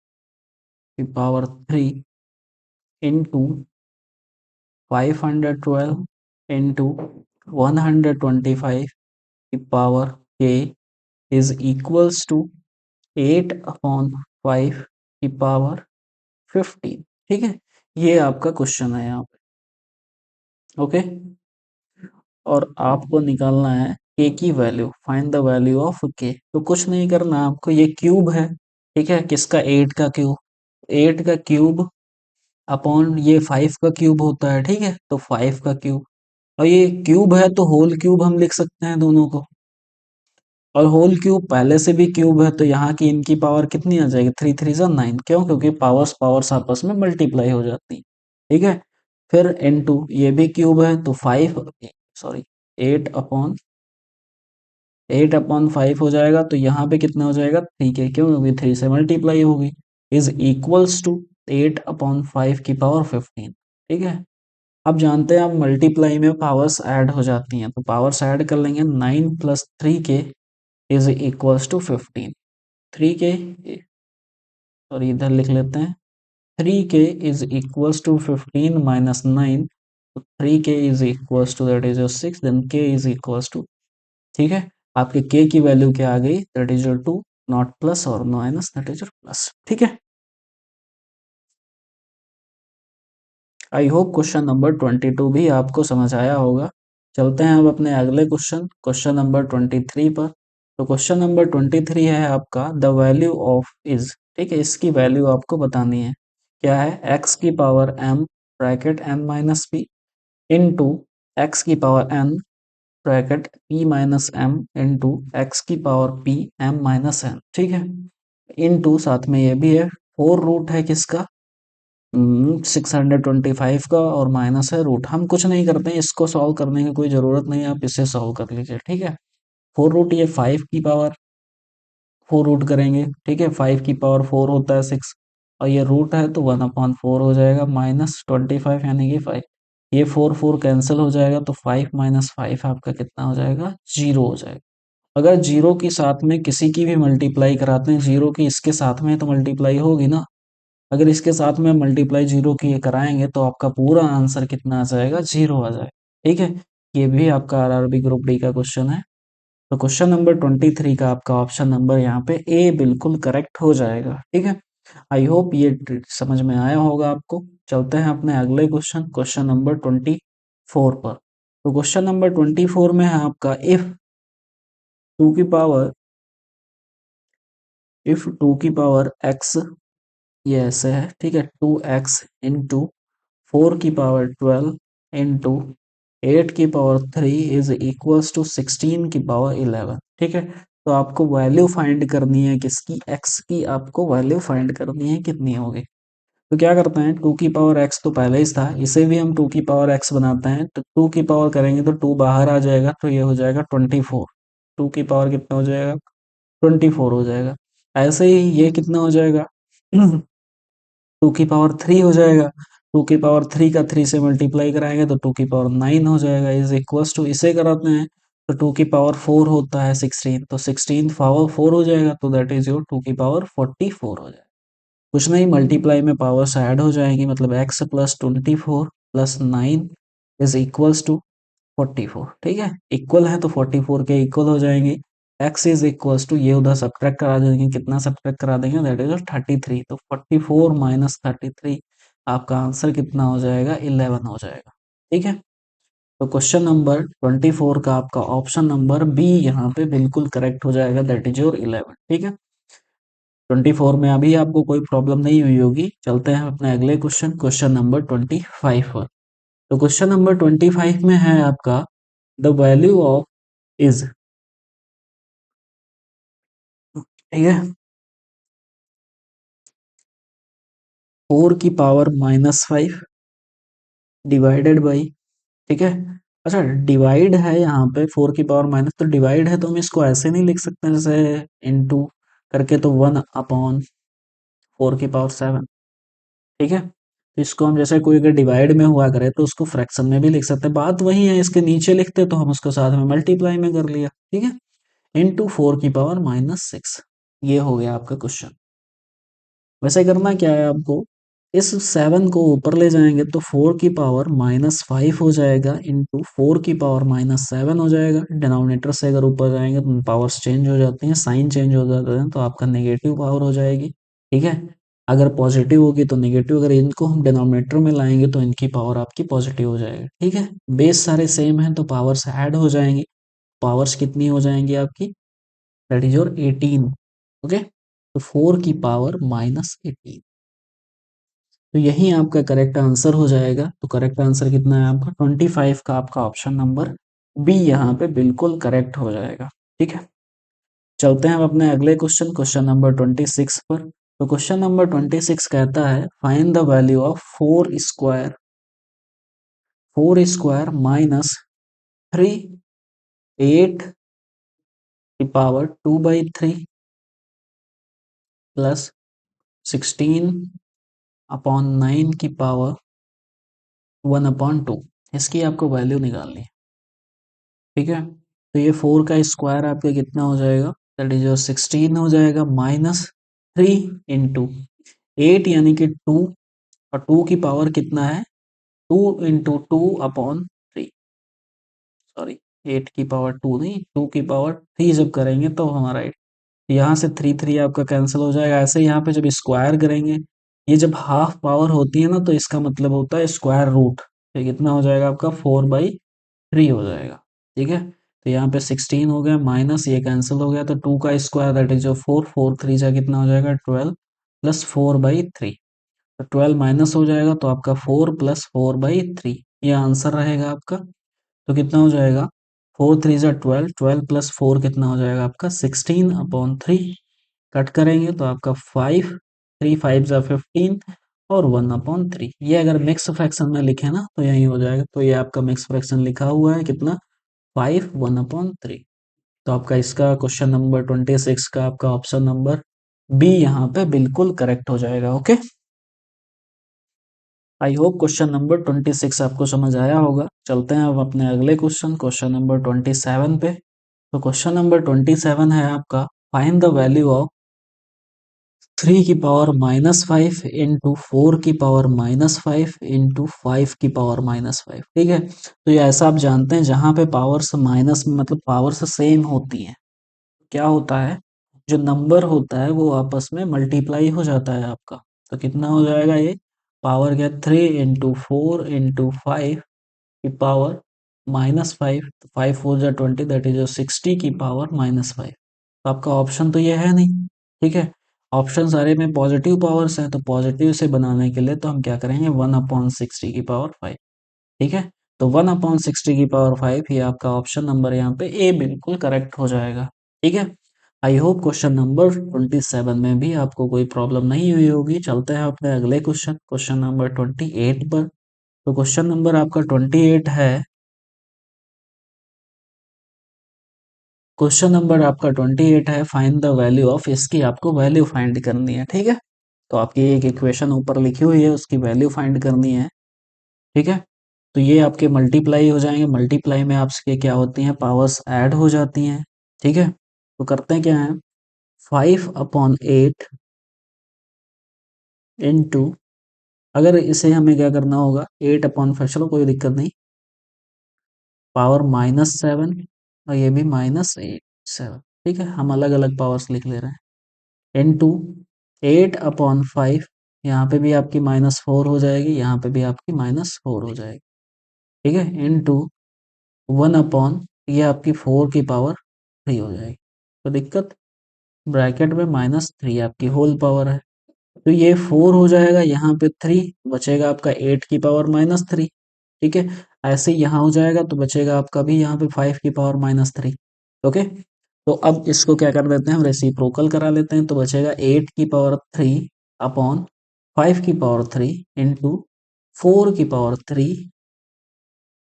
into 512 into 125 की power k is equals to 8/5 की पावर 15। ठीक है, ये आपका क्वेश्चन है यहाँ पे। ओके, और आपको निकालना है k की value, find the value of k। तो कुछ नहीं करना आपको, ये क्यूब है, ठीक है, किसका, 8 का क्यूब, 8 का क्यूब अपॉन ये 5 का क्यूब होता है, ठीक है, तो 5 का क्यूब, और ये क्यूब है तो होल क्यूब हम लिख सकते हैं दोनों को, और होल क्यूब पहले से भी क्यूब है तो यहाँ की इनकी पावर कितनी आ जाएगी, 3 3 जा 9, क्यों, क्योंकि पावर्स पावर्स आपस में मल्टीप्लाई हो जाती है, ठीक है। फिर इनटू ये भी क्यूब है तो 5, सॉरी 8 अपॉन 5 हो जाएगा, तो यहाँ पे कितना हो जाएगा 3 के, क्यों, क्योंकि 3 से मल्टीप्लाई होगी, इज इक्वल्स टू 8/5 की पावर 15। ठीक है, अब जानते हैं आप मल्टीप्लाई में पावर्स ऐड हो जाती हैं, तो पावर्स ऐड कर लेंगे, 9 + 3k is equals to 15। 3k, और इधर लिख लेते हैं, 3k is equals to 15 minus 9, तो 3k is equals to that is your 6, then k is equals to, ठीक है, आपके k की वैल्यू क्या आ गई, that is your 2, not plus और minus, that is your plus. ठीक है, आई होप क्वेश्चन नंबर 22 भी आपको समझ आया होगा। चलते हैं अब अपने अगले क्वेश्चन, क्वेश्चन नंबर 23 पर। तो क्वेश्चन नंबर 23 है आपका, द वैल्यू ऑफ इज, ठीक है, इसकी वैल्यू आपको बतानी है, क्या है, x की power m bracket n minus p into x की power n bracket p minus m into x की power p m minus n, ठीक है, इंटू साथ में ये भी है, 4 रूट है किसका, 625 का, और माइनस है रूट, हम कुछ नहीं करते हैं, इसको सॉल्व करने की कोई जरूरत नहीं है, आप इसे सॉल्व कर लीजिए, ठीक है। 4 रूट, ये 5 की पावर 4 रूट करेंगे, ठीक है, 5 की पावर 4 होता है 6, और ये रूट है तो 1/4 हो जाएगा, माइनस 25 यानी कि 5, ये 4 4 कैंसिल हो जाएगा, तो 5 माइनस 5 आपका कितना हो जाएगा, 0 हो जाएगा। अगर जीरो के साथ में किसी की भी मल्टीप्लाई कराते हैं, जीरो की इसके साथ में तो मल्टीप्लाई होगी ना, अगर इसके साथ में मल्टीप्लाई जीरो की कराएंगे तो आपका पूरा आंसर कितना आ जाएगा, 0 आ जाएगा। ठीक है, ये भी आपका आरआरबी ग्रुप डी का क्वेश्चन है। तो क्वेश्चन नंबर 23 का आपका ऑप्शन नंबर यहाँ पे ए बिल्कुल करेक्ट हो जाएगा। ठीक है, आई होप ये समझ में आया होगा आपको। चलते हैं अपने अगले क्वेश्चन, क्वेश्चन नंबर 24 पर। तो क्वेश्चन नंबर 24 में है आपका, टू की पावर इफ टू की पावर एक्स, ये ऐसे है, ठीक है, 2x इंटू 4 की पावर 12 इंटू 8 की पावर 3 इज इक्वल्स टू 16 की पावर 11। ठीक है, तो आपको वैल्यू फाइंड करनी है किसकी, x की, आपको वैल्यू फाइंड करनी है कितनी होगी। तो क्या करते हैं, 2 की पावर x तो पहले ही था, इसे भी हम 2 की पावर x बनाते हैं, तो 2 की पावर करेंगे तो 2 बाहर आ जाएगा, तो ये हो जाएगा 24, 2 की पावर कितना हो जाएगा, 24 हो जाएगा। ऐसे ही ये कितना हो जाएगा, 2 की पावर 3 हो जाएगा, 2 की पावर 3 का 3 से मल्टीप्लाई कराएंगे तो 2 की पावर 9 हो जाएगा, इज इक्वल्स टू, इसे कराते हैं तो 2 की पावर 4 होता है 16, तो 16 पावर 4 हो जाएगा, तो दैट इज योर 2 की पावर 44 हो जाएगा। कुछ नहीं, मल्टीप्लाई में पावर्स ऐड हो जाएंगी, मतलब x plus 24 plus 9 is equals to 44। ठीक है, इक्वल है तो 44 के इक्वल हो जाएंगे, x इज इक्वल्स टू, ये उधर सब्ट्रैक्ट करा देंगे, कितना सब्ट्रैक्ट करा देंगे, दैट इज 33, तो 44 माइनस 33 आपका आंसर कितना हो जाएगा, 11 हो जाएगा। ठीक है, तो क्वेश्चन नंबर 24 का आपका ऑप्शन नंबर बी यहाँ पे बिल्कुल करेक्ट हो जाएगा, दैट इज योर 11। ठीक है, 24 में अभी आपको कोई प्रॉब्लम नहीं हुई होगी। चलते हैं अपने अगले क्वेश्चन, क्वेश्चन नंबर 25 पर। तो क्वेश्चन नंबर 25 में है आपका, द वैल्यू ऑफ इज, ठीक है, 4 की पावर -5 डिवाइडेड बाई, ठीक है, अच्छा डिवाइड है यहाँ पे 4 की पावर माइनस, तो डिवाइड है तो हम इसको ऐसे नहीं लिख सकते जैसे इनटू करके, तो 1/4 की पावर 7, ठीक है, तो इसको हम जैसे कोई अगर डिवाइड में हुआ करे तो उसको फ्रैक्शन में भी लिख सकते हैं, बात वही है, इसके नीचे लिखते तो हम उसको साथ में मल्टीप्लाई में कर लिया, ठीक है, इंटू 4 की पावर -6, ये हो गया आपका क्वेश्चन। वैसे करना क्या है आपको, इस 7 को ऊपर ले जाएंगे तो 4 की पावर -5 हो जाएगा इंटू 4 की पावर -7 हो जाएगा। डिनोमिनेटर से अगर ऊपर जाएंगे तो पावर्स चेंज हो जाती हैं, साइन चेंज हो जाते हैं, तो आपका नेगेटिव पावर हो जाएगी। ठीक है, अगर पॉजिटिव होगी तो नेगेटिव, अगर इनको हम डिनोमिनेटर में लाएंगे तो इनकी पावर आपकी पॉजिटिव हो जाएगी। ठीक है, बेस सारे सेम हैं तो पावर्स ऐड हो जाएंगी। पावर्स कितनी हो जाएंगी आपकी, दैट इज योर 18। ओके, तो 4 की पावर -18, तो यही आपका करेक्ट आंसर हो जाएगा। तो करेक्ट आंसर कितना है आपका 25 का, आपका ऑप्शन नंबर बी यहाँ पे बिल्कुल करेक्ट हो जाएगा। ठीक है, चलते हैं अब अपने अगले क्वेश्चन, क्वेश्चन नंबर 26 पर। तो क्वेश्चन नंबर 26 कहता है find the value of 4 square -3 8 की पावर 2/3 प्लस 16/9 की पावर 1/2, इसकी आपको वैल्यू निकालनी है। ठीक है, तो ये 4 का स्क्वायर आपका कितना हो जाएगा, दैट इज योर 16 हो जाएगा, -3 इंटू 8 यानी कि 2, और 2 की पावर कितना है, 2 इंटू 2/3, सॉरी 8 की पावर 2 नहीं, 2 की पावर 3 जब करेंगे तो हमारा यहाँ से 3 आपका कैंसिल हो जाएगा। ऐसे यहाँ पे जब स्क्वायर करेंगे, ये जब हाफ पावर होती है ना, तो इसका मतलब होता है स्क्वायर रूट। तो कितना हो जाएगा आपका 4/3 हो जाएगा। ठीक है, तो यहाँ पे 16 हो गया, माइनस ये कैंसिल हो गया, तो 2 का स्क्वायर दैट इज जो 4, 4 3 जा कितना हो जाएगा 12 प्लस 4/3, तो 12 माइनस हो जाएगा, तो आपका 4 प्लस 4/3 ये आंसर रहेगा आपका। तो कितना हो जाएगा, 4 3 जा 12, 12 प्लस 4 कितना हो जाएगा आपका 16/3, कट करेंगे तो आपका 5, 3 5 जा 15 और 1/3। ये अगर मिक्स फ्रैक्शन में लिखे ना तो यही हो जाएगा, तो ये आपका मिक्स फ्रैक्शन लिखा हुआ है कितना 5 1/3। तो आपका इसका क्वेश्चन नंबर 26 का आपका ऑप्शन नंबर बी यहाँ पे बिल्कुल करेक्ट हो जाएगा। Okay, I hope question number 26 आपको समझ आया होगा। चलते हैं अब अपने अगले क्वेश्चन, क्वेश्चन नंबर 27 पे। तो क्वेश्चन नंबर 27 है आपका फाइंड द वैल्यू ऑफ 3 की पावर -5 इंटू 4 की पावर -5 इंटू 5 की पावर -5। ठीक है, तो ये ऐसा आप जानते हैं जहां पे पावर्स माइनस मतलब पावर्स सेम होती हैं, क्या होता है, जो नंबर होता है वो आपस में मल्टीप्लाई हो जाता है आपका। तो कितना हो जाएगा ये, पावर क्या 3 इंटू 4 इंटू 5 की पावर -5, 5 4 जा 20 दैट इज 60 की पावर -5। तो आपका ऑप्शन तो ये है नहीं। ठीक है, ऑप्शन सारे में पॉजिटिव पावर्स हैं, तो पॉजिटिव से बनाने के लिए तो हम क्या करेंगे 1/60 की पावर 5। ठीक है, तो 1/60 की पावर 5 ये आपका ऑप्शन नंबर यहाँ पे ए बिल्कुल करेक्ट हो जाएगा। ठीक है, आई होप क्वेश्चन नंबर 27 में भी आपको कोई प्रॉब्लम नहीं हुई होगी। चलते हैं अपने अगले क्वेश्चन, क्वेश्चन नंबर 28 पर। तो क्वेश्चन नंबर आपका 28 है, क्वेश्चन नंबर आपका 28 है फाइंड द वैल्यू ऑफ, इसकी आपको वैल्यू फाइंड करनी है। ठीक है, तो आपकी एक इक्वेशन ऊपर लिखी हुई है, उसकी वैल्यू फाइंड करनी है। ठीक है, तो ये आपके मल्टीप्लाई हो जाएंगे, मल्टीप्लाई में आपके क्या होती हैं, पावर्स ऐड हो जाती हैं। ठीक है, तो करते हैं क्या है, 5/8 इंटू, अगर इसे हमें क्या करना होगा 8/5, चलो कोई दिक्कत नहीं, पावर -7 और ये भी -7। ठीक है, हम अलग अलग पावर्स लिख ले रहे हैं, इंटू 8/5, यहाँ पे भी आपकी -4 हो जाएगी, यहाँ पे भी आपकी -4 हो जाएगी। ठीक है, इंटू 1 ये आपकी 4 की पावर 3 हो जाएगी। तो दिक्कत, ब्रैकेट में -3 आपकी होल पावर है, तो ये 4 हो जाएगा, यहाँ पे 3 बचेगा आपका 8 की पावर -3। ठीक है, ऐसे ही यहाँ हो जाएगा तो बचेगा आपका भी यहाँ पे 5 की पावर -3। ओके, तो अब इसको क्या कर देते हैं, हम रेसिप्रोकल करा लेते हैं, तो बचेगा 8 की पावर 3 अपॉन 5 की पावर 3 इंटू 4 की पावर 3,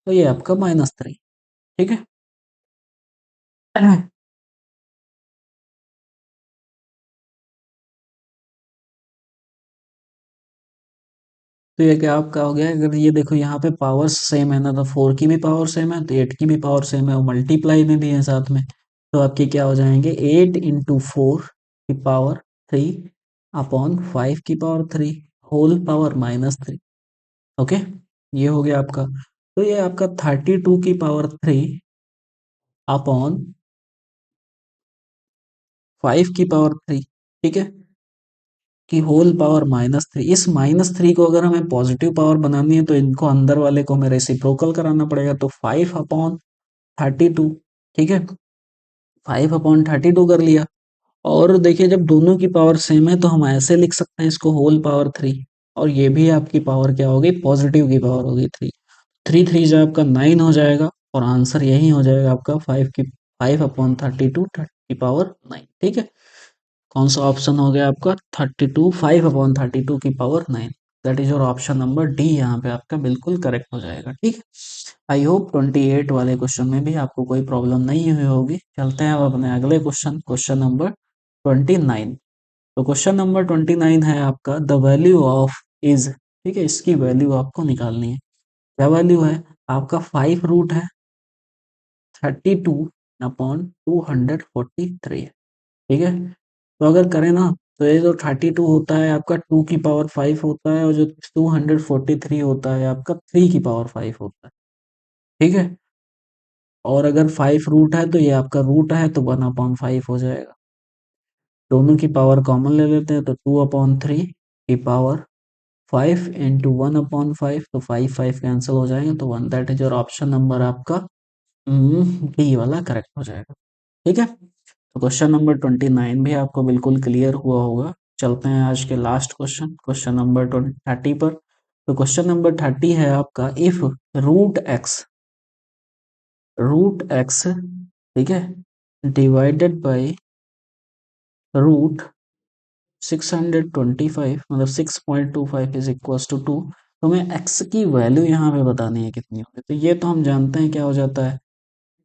तो ये आपका -3। ठीक है, तो ये क्या आपका हो गया, अगर ये देखो यहाँ पे पावर्स सेम है ना, तो 4 की भी पावर सेम है, तो 8 की भी पावर सेम है, और मल्टीप्लाई में भी है साथ में, तो आपके क्या हो जाएंगे 8 इंटू 4 की पावर 3 अपॉन 5 की पावर 3। Whole power -3। ओके, ये हो गया आपका। तो ये आपका 32 की पावर 3 अपॉन 5 की पावर 3, ठीक है, की होल पावर -3। इस -3 को अगर हमें पॉजिटिव पावर बनानी है तो इनको अंदर वाले को हमें रेसिप्रोकल कराना पड़ेगा, तो 5/32, ठीक है, 5/32 कर लिया। और देखिए जब दोनों की पावर सेम है तो हम ऐसे लिख सकते हैं इसको होल पावर 3, और ये भी आपकी पावर क्या होगी, पॉजिटिव की पावर होगी 3। 3 3 जो आपका 9 हो जाएगा, और आंसर यही हो जाएगा आपका 5/32 की पावर 9, ठीक है। कौन सा ऑप्शन हो गया आपका 32, 5/32 की power 9, that is your option number D, यहाँ पे आपका बिल्कुल करेक्ट हो जाएगा, ठीक है। आई होप 28 वाले क्वेश्चन में भी आपको कोई प्रॉब्लम नहीं हुई होगी। चलते हैं अब अपने अगले क्वेश्चन, क्वेश्चन नंबर 29। तो क्वेश्चन नंबर 29 है आपका द वैल्यू ऑफ इज, ठीक है, इसकी वैल्यू आपको निकालनी है। क्या वैल्यू है आपका, 5 रूट है 32/243 है, ठीक है। तो अगर करें ना, तो ये जो 32 होता है आपका 2 की पावर 5 होता है, और जो 243 होता है आपका 3 की पावर 5 होता है, ठीक है। और अगर 5 रूट है तो ये आपका रूट है, तो 1/5 हो जाएगा। दोनों की पावर कॉमन ले लेते हैं, तो 2/3 की पावर 5 इंटू 1/5, तो 5 5 कैंसिल हो जाएंगे, तो 1, that is your option number आपका डी वाला करेक्ट हो जाएगा, ठीक है। तो क्वेश्चन नंबर 29 भी आपको बिल्कुल क्लियर हुआ होगा। चलते हैं आज के लास्ट क्वेश्चन, क्वेश्चन नंबर 30 पर। तो क्वेश्चन नंबर 30 है आपका इफ रूट एक्स, ठीक है, डिवाइडेड बाई रूट 625, मतलब 6.25 इज इक्वल्स टू 2। तो हमें x की वैल्यू यहाँ पे बतानी है कितनी होगी, तो ये तो हम जानते हैं क्या हो जाता है,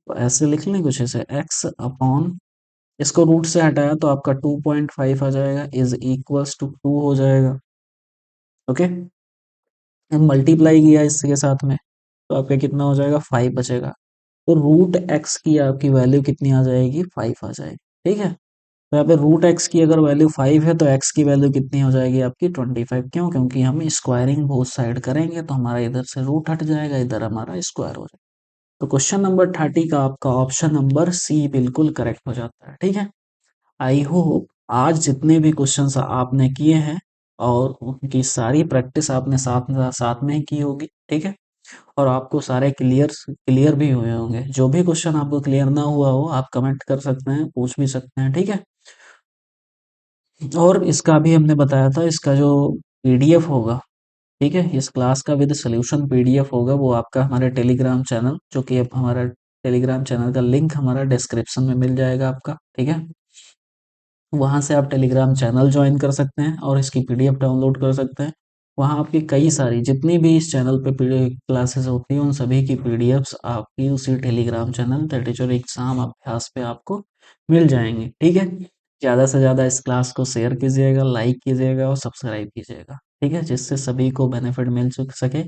तो ऐसे लिख लें कुछ ऐसे, x अपॉन, इसको रूट से हटाया तो आपका 2.5 आ जाएगा, इज इक्वल्स टू 2 हो जाएगा, ओके। मल्टीप्लाई किया इसके साथ में, तो आपका कितना हो जाएगा, 5 बचेगा। तो रूट एक्स की आपकी वैल्यू कितनी आ जाएगी, 5 आ जाएगी, ठीक है। तो यहाँ पे रूट एक्स की अगर वैल्यू 5 है तो एक्स की वैल्यू कितनी हो जाएगी आपकी 25। क्यों, क्योंकि हम स्क्वायरिंग बोथ साइड करेंगे, तो हमारा इधर से रूट हट जाएगा, इधर हमारा स्क्वायर हो जाएगा। तो क्वेश्चन नंबर 30 का आपका ऑप्शन नंबर सी बिल्कुल करेक्ट हो जाता है, ठीक है। आई होप आज जितने भी क्वेश्चंस आपने किए हैं और उनकी सारी प्रैक्टिस आपने साथ साथ में ही की होगी, ठीक है। और आपको सारे क्लियर भी हुए होंगे। जो भी क्वेश्चन आपको क्लियर ना हुआ हो आप कमेंट कर सकते हैं, पूछ भी सकते हैं, ठीक है। और इसका भी हमने बताया था, इसका जो पीडीएफ होगा, ठीक है, इस क्लास का विद सॉल्यूशन पीडीएफ होगा, वो आपका हमारे टेलीग्राम चैनल, जो कि अब हमारा टेलीग्राम चैनल का लिंक हमारा डिस्क्रिप्शन में मिल जाएगा आपका, ठीक है। वहाँ से आप टेलीग्राम चैनल ज्वाइन कर सकते हैं और इसकी पीडीएफ डाउनलोड कर सकते हैं। वहाँ आपकी कई सारी जितनी भी इस चैनल पे क्लासेस होती हैं उन सभी की पीडीएफ्स आपकी उसी Telegram channel that is your exam अभ्यास पे आपको मिल जाएंगे, ठीक है। ज़्यादा से ज़्यादा इस क्लास को शेयर कीजिएगा, लाइक कीजिएगा और सब्सक्राइब कीजिएगा, ठीक है, जिससे सभी को बेनिफिट मिल सके।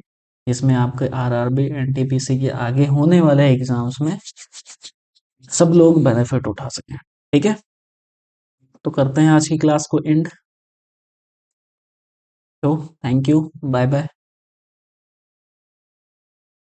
इसमें आपके आरआरबी एनटीपीसी के आगे होने वाले एग्जाम्स में सब लोग बेनिफिट उठा सकें, ठीक है। तो करते हैं आज की क्लास को एंड। तो थैंक यू, बाय बाय।